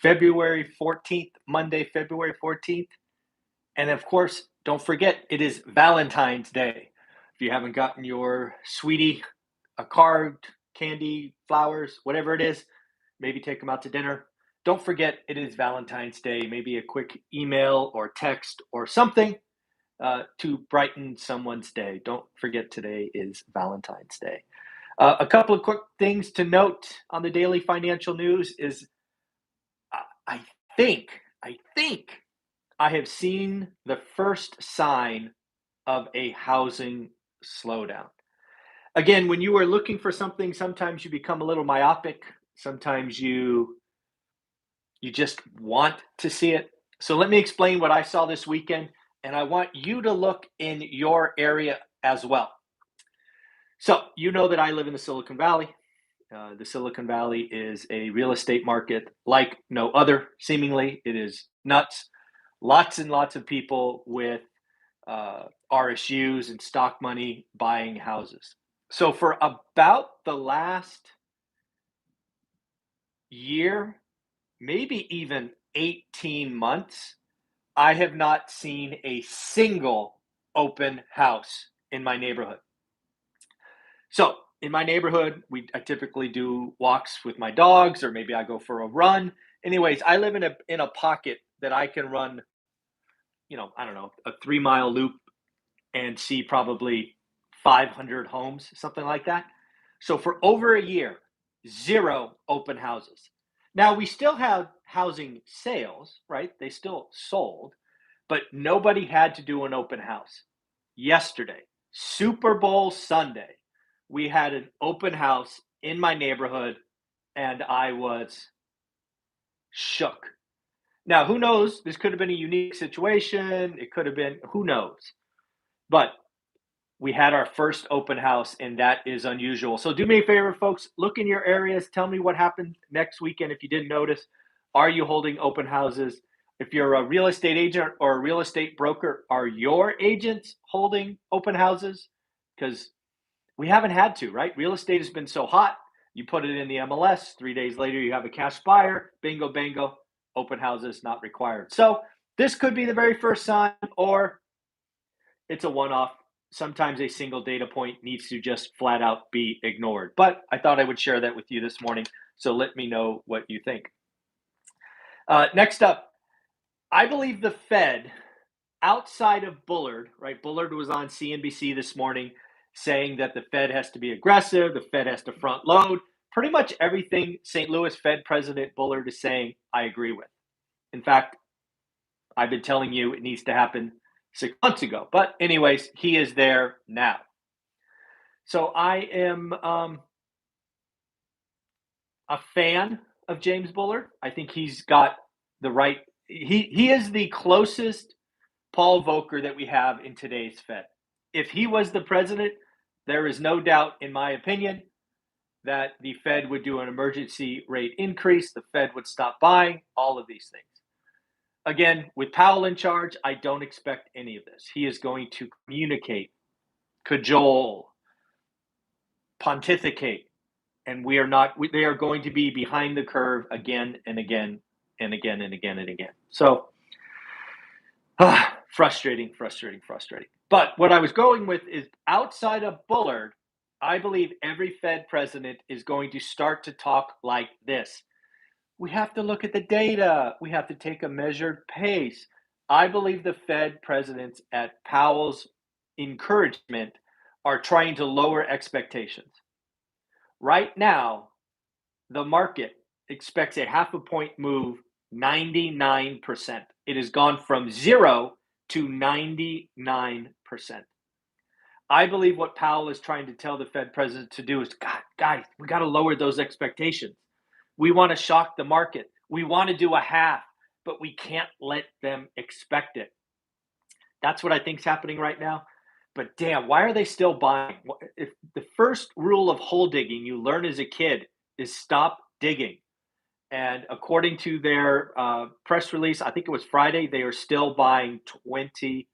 February 14th, Monday, February 14th. And of course, don't forget, it is Valentine's Day. If you haven't gotten your sweetie a card, candy, flowers, whatever it is, maybe take them out to dinner. Don't forget, it is Valentine's Day. Maybe a quick email or text or something to brighten someone's day. Don't forget, today is Valentine's Day. A couple of quick things to note on the daily financial news is I think I have seen the first sign of a housing slowdown. Again, when you are looking for something, sometimes you become a little myopic. Sometimes you just want to see it. So let me explain what I saw this weekend, and I want you to look in your area as well. So you know that I live in the Silicon Valley. The Silicon Valley is a real estate market like no other, seemingly. It is nuts. Lots and lots of people with RSUs and stock money buying houses. So for about the last year, maybe even 18 months, I have not seen a single open house in my neighborhood. So in my neighborhood, I typically do walks with my dogs, or maybe I go for a run. Anyways, I live in a pocket that I can run, I don't know, a 3 mile loop and see probably 500 homes, something like that. So for over a year, zero open houses. Now we still have housing sales, right? They still sold, but nobody had to do an open house. Yesterday, Super Bowl Sunday, we had an open house in my neighborhood and I was shook. Now, who knows? This could have been a unique situation. It could have been, who knows? But we had our first open house, and that is unusual. So do me a favor, folks, look in your areas. Tell me what happened next weekend if you didn't notice. Are you holding open houses? If you're a real estate agent or a real estate broker, are your agents holding open houses? Because we haven't had to, right? Real estate has been so hot. You put it in the MLS, 3 days later, you have a cash buyer. Bingo, bango, open houses not required. So this could be the very first sign, or it's a one off. Sometimes a single data point needs to just flat out be ignored. But I thought I would share that with you this morning. So let me know what you think. Next up, I believe the Fed, outside of Bullard, right? Bullard was on CNBC this morning saying that the Fed has to be aggressive, the Fed has to front load. Pretty much everything St. Louis Fed President Bullard is saying, I agree with. In fact, I've been telling you it needs to happen 6 months ago. But anyways, he is there now. So I am a fan of James Bullard. I think he's got the right. He is the closest Paul Volcker that we have in today's Fed. If he was the president, there is no doubt, in my opinion, that the Fed would do an emergency rate increase. The Fed would stop buying, all of these things. Again, with Powell in charge, I don't expect any of this. He is going to communicate, cajole, pontificate, and we are not. They are going to be behind the curve again and again and again and again and again. So, frustrating. But what I was going with is, outside of Bullard, I believe every Fed president is going to start to talk like this. We have to look at the data. We have to take a measured pace. I believe the Fed presidents, at Powell's encouragement, are trying to lower expectations. Right now, the market expects a half a point move 99%. It has gone from 0 to 99%. I believe what Powell is trying to tell the Fed president to do is, God, guys, we got to lower those expectations. We want to shock the market. We want to do a half, but we can't let them expect it. That's what I think is happening right now. But damn, why are they still buying? If the first rule of hole digging you learn as a kid is stop digging. And according to their press release, I think it was Friday, they are still buying 20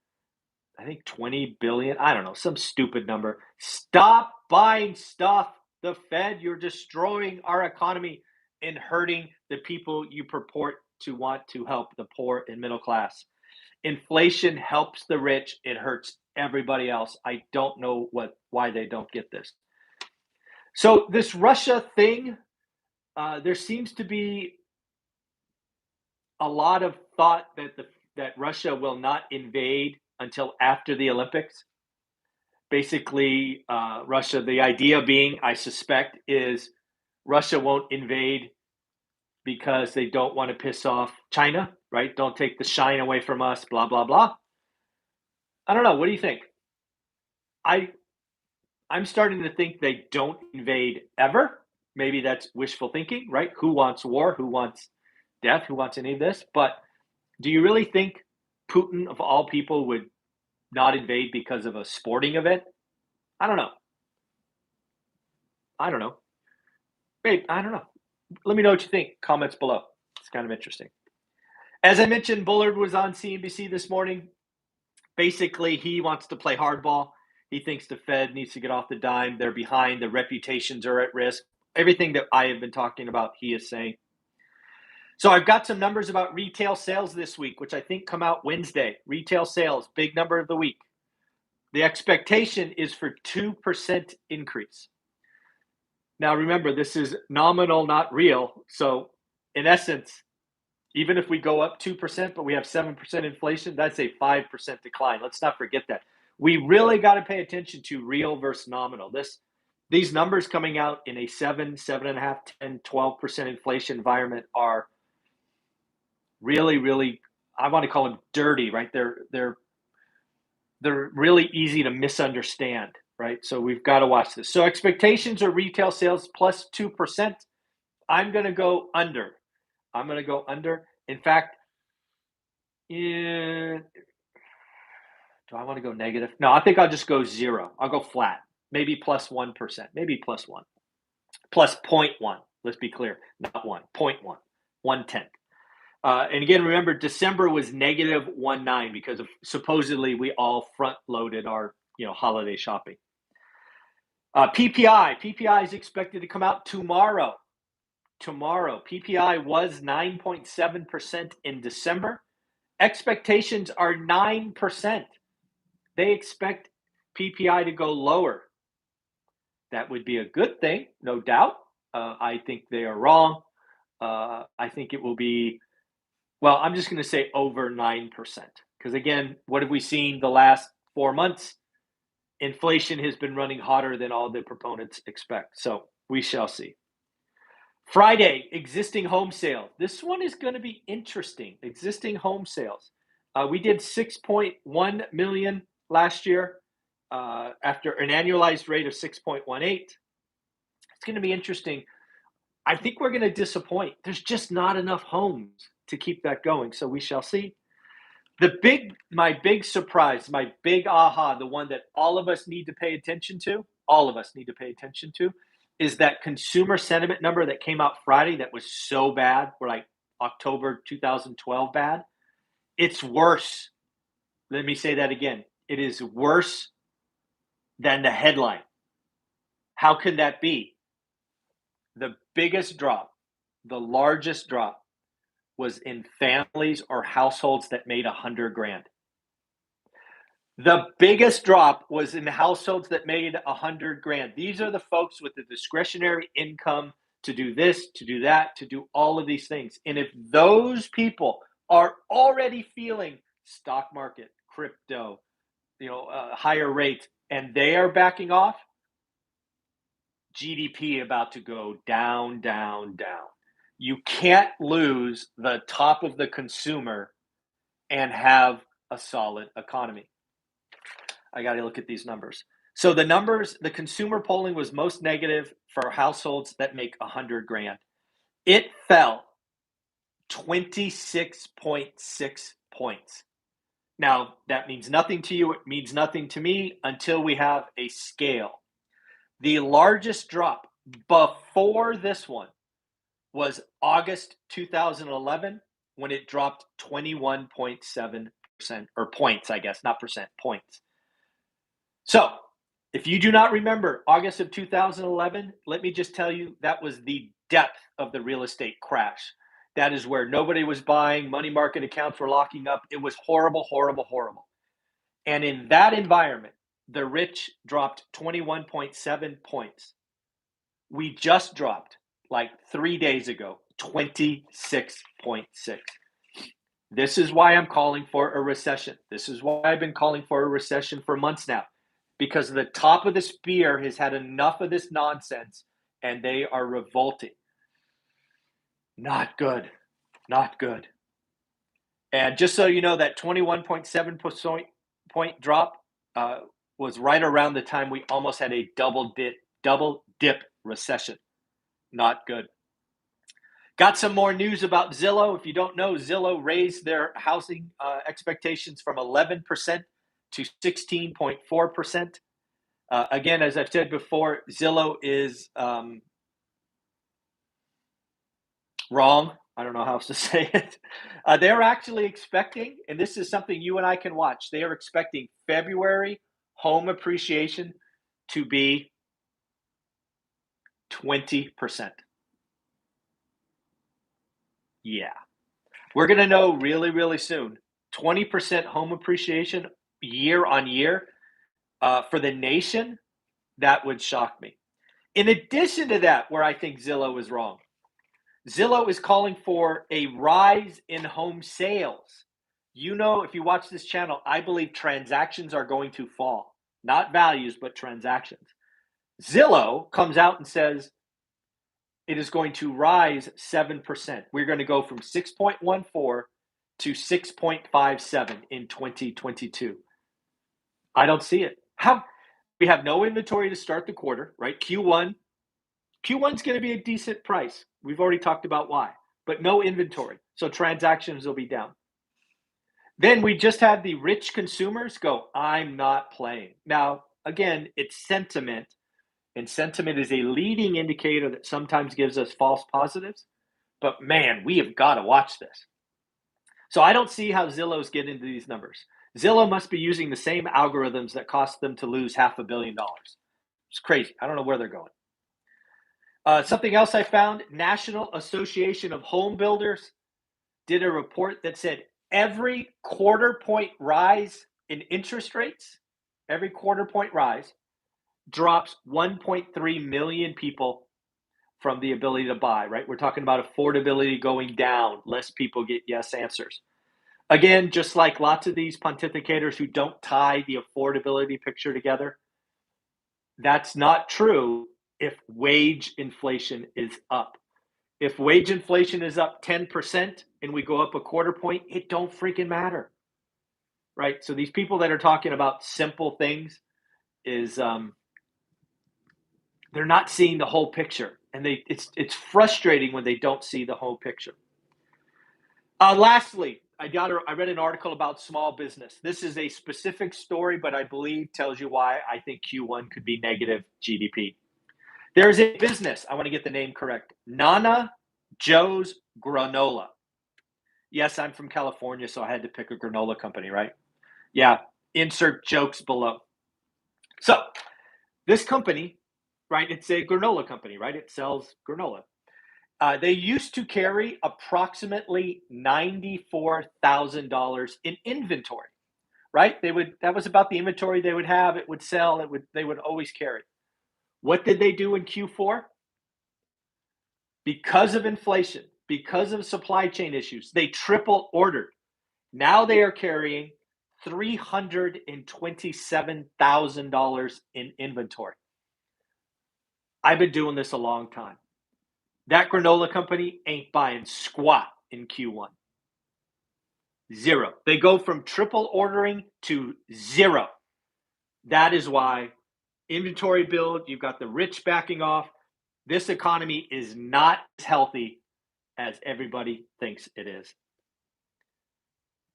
billion. I don't know, some stupid number. Stop buying stuff. The Fed, you're destroying our economy. in hurting the people you purport to want to help, the poor and middle class. Inflation helps the rich, it hurts everybody else. I don't know why they don't get this. So this Russia thing, there seems to be a lot of thought that Russia will not invade until after the Olympics. Basically, Russia, the idea being, I suspect, is Russia won't invade because they don't want to piss off China, right? Don't take the shine away from us, blah, blah, blah. I don't know. What do you think? I'm starting to think they don't invade ever. Maybe that's wishful thinking, right? Who wants war? Who wants death? Who wants any of this? But do you really think Putin, of all people, would not invade because of a sporting event? I don't know. I don't know. Babe, I don't know. Let me know what you think. Comments below. It's kind of interesting. As I mentioned, Bullard was on CNBC this morning. Basically, he wants to play hardball. He thinks the Fed needs to get off the dime. They're behind. Their reputations are at risk. Everything that I have been talking about, he is saying. So I've got some numbers about retail sales this week, which I think come out Wednesday. Retail sales, big number of the week. The expectation is for 2% increase. Now, remember, this is nominal, not real. So in essence, even if we go up 2%, but we have 7% inflation, that's a 5% decline. Let's not forget that. We really got to pay attention to real versus nominal. These numbers coming out in a 7.5, 10, 12% inflation environment are really, really, I want to call them dirty, right? They're really easy to misunderstand, right? So we've got to watch this. So expectations are retail sales plus 2%. I'm going to go under. In fact, do I want to go negative? No, I think I'll just go zero. I'll go flat. Maybe plus 1%. Maybe plus 1. Plus 0.1. Let's be clear. Not 1. 0.1. 1/10. And again, remember, December was negative 1.9 because of supposedly we all front loaded our holiday shopping. PPI is expected to come out tomorrow. PPI was 9.7% in December. Expectations are 9%. They expect PPI to go lower. That would be a good thing, no doubt. I think they are wrong. I think it will be, well, I'm just going to say over 9%. Because again, what have we seen the last 4 months? Inflation has been running hotter than all the proponents expect. So we shall see. Friday, existing home sales. This one is going to be interesting. Existing home sales. We did 6.1 million last year after an annualized rate of 6.18. It's going to be interesting. I think we're going to disappoint. There's just not enough homes to keep that going. So we shall see. My big surprise, my big aha, the one that all of us need to pay attention to, is that consumer sentiment number that came out Friday that was so bad, for like October 2012 bad. It's worse. Let me say that again. It is worse than the headline. How can that be? The biggest drop, the largest drop, was in families or households that made $100,000. The biggest drop was in households that made $100,000. These are the folks with the discretionary income to do this, to do that, to do all of these things. And if those people are already feeling stock market, crypto, higher rates, and they are backing off, GDP about to go down, down, down. You can't lose the top of the consumer and have a solid economy. I got to look at these numbers. So the consumer polling was most negative for households that make $100,000. It fell 26.6 points. Now, that means nothing to you. It means nothing to me until we have a scale. The largest drop before this one was August 2011, when it dropped 21.7%, or points, I guess, not percent, points. So If you do not remember August of 2011, let me just tell you that was the depth of the real estate crash. That is where nobody was buying, money market accounts were locking up. It was horrible, horrible, horrible. And in that environment, the rich dropped 21.7 points. We just dropped like 3 days ago, 26.6. This is why I'm calling for a recession. This is why I've been calling for a recession for months now, because the top of the spear has had enough of this nonsense and they are revolting. Not good. Not good. And just so you know, that 21.7 point drop was right around the time we almost had a double dip recession. Not good. Got some more news about Zillow. If you don't know, Zillow raised their housing expectations from 11% to 16.4%. Again, as I've said before, Zillow is wrong. I don't know how else to say it. They're actually expecting, and this is something you and I can watch, they are expecting February home appreciation to be 20%. Yeah. We're going to know really, really soon. 20% home appreciation year on year for the nation, that would shock me. In addition to that, where I think Zillow is wrong, Zillow is calling for a rise in home sales. You know, if you watch this channel, I believe transactions are going to fall, not values, but transactions. Zillow comes out and says it is going to rise 7%. We're going to go from 6.14 to 6.57 in 2022. I don't see it. How we have no inventory to start the quarter, right? Q1's going to be a decent price. We've already talked about why, but no inventory. So transactions will be down. Then we just had the rich consumers go, I'm not playing. Now, again, it's sentiment, and sentiment is a leading indicator that sometimes gives us false positives. But man, we have got to watch this. So I don't see how Zillow's getting into these numbers. Zillow must be using the same algorithms that cost them to lose $500 million. It's crazy. I don't know where they're going. Something else I found, National Association of Home Builders did a report that said every quarter point rise in interest rates, every quarter point rise drops 1.3 million people from the ability to buy, right? We're talking about affordability going down, less people get yes answers. Again, just like lots of these pontificators who don't tie the affordability picture together, that's not true if wage inflation is up. If wage inflation is up 10% and we go up a quarter point, it don't freaking matter, right? So these people that are talking about simple things is they're not seeing the whole picture, and it's frustrating when they don't see the whole picture. Lastly, I read an article about small business. This is a specific story, but I believe tells you why I think Q1 could be negative GDP. There's a business, I want to get the name correct, Nana Joe's Granola. Yes, I'm from California, so I had to pick a granola company, right? Yeah, insert jokes below. So this company, right, it's a granola company, right? It sells granola. They used to carry approximately $94,000 in inventory, right? That was about the inventory they would have. It would sell. They would always carry. What did they do in Q4? Because of inflation, because of supply chain issues, they triple ordered. Now they are carrying $327,000 in inventory. I've been doing this a long time. That granola company ain't buying squat in Q1. Zero. They go from triple ordering to zero. That is why inventory build, you've got the rich backing off. This economy is not as healthy as everybody thinks it is.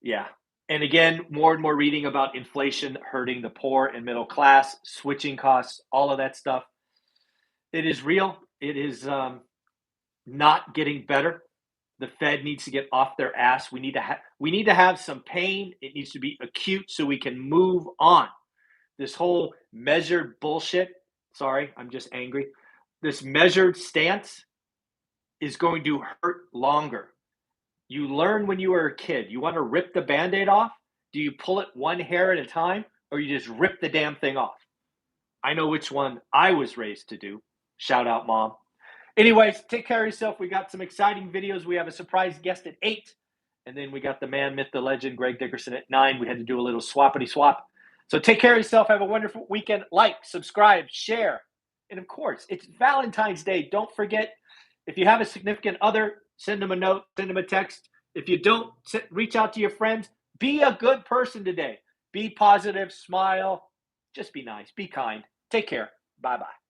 Yeah. And again, more and more reading about inflation hurting the poor and middle class, switching costs, all of that stuff. It is real. It is not getting better. The Fed needs to get off their ass. We need to have some pain. It needs to be acute so we can move on. this whole measured bullshit, sorry, I'm just angry. This measured stance is going to hurt longer. You learn when you were a kid. You want to rip the Band-Aid off? Do you pull it one hair at a time, or you just rip the damn thing off? I know which one I was raised to do. Shout out, Mom. Anyways, take care of yourself. We got some exciting videos. We have a surprise guest at 8. And then we got the man, myth, the legend, Greg Dickerson at 9. We had to do a little swappity swap. So take care of yourself. Have a wonderful weekend. Like, subscribe, share. And of course, it's Valentine's Day. Don't forget, if you have a significant other, send them a note, send them a text. If you don't, reach out to your friends. Be a good person today. Be positive, smile. Just be nice. Be kind. Take care. Bye-bye.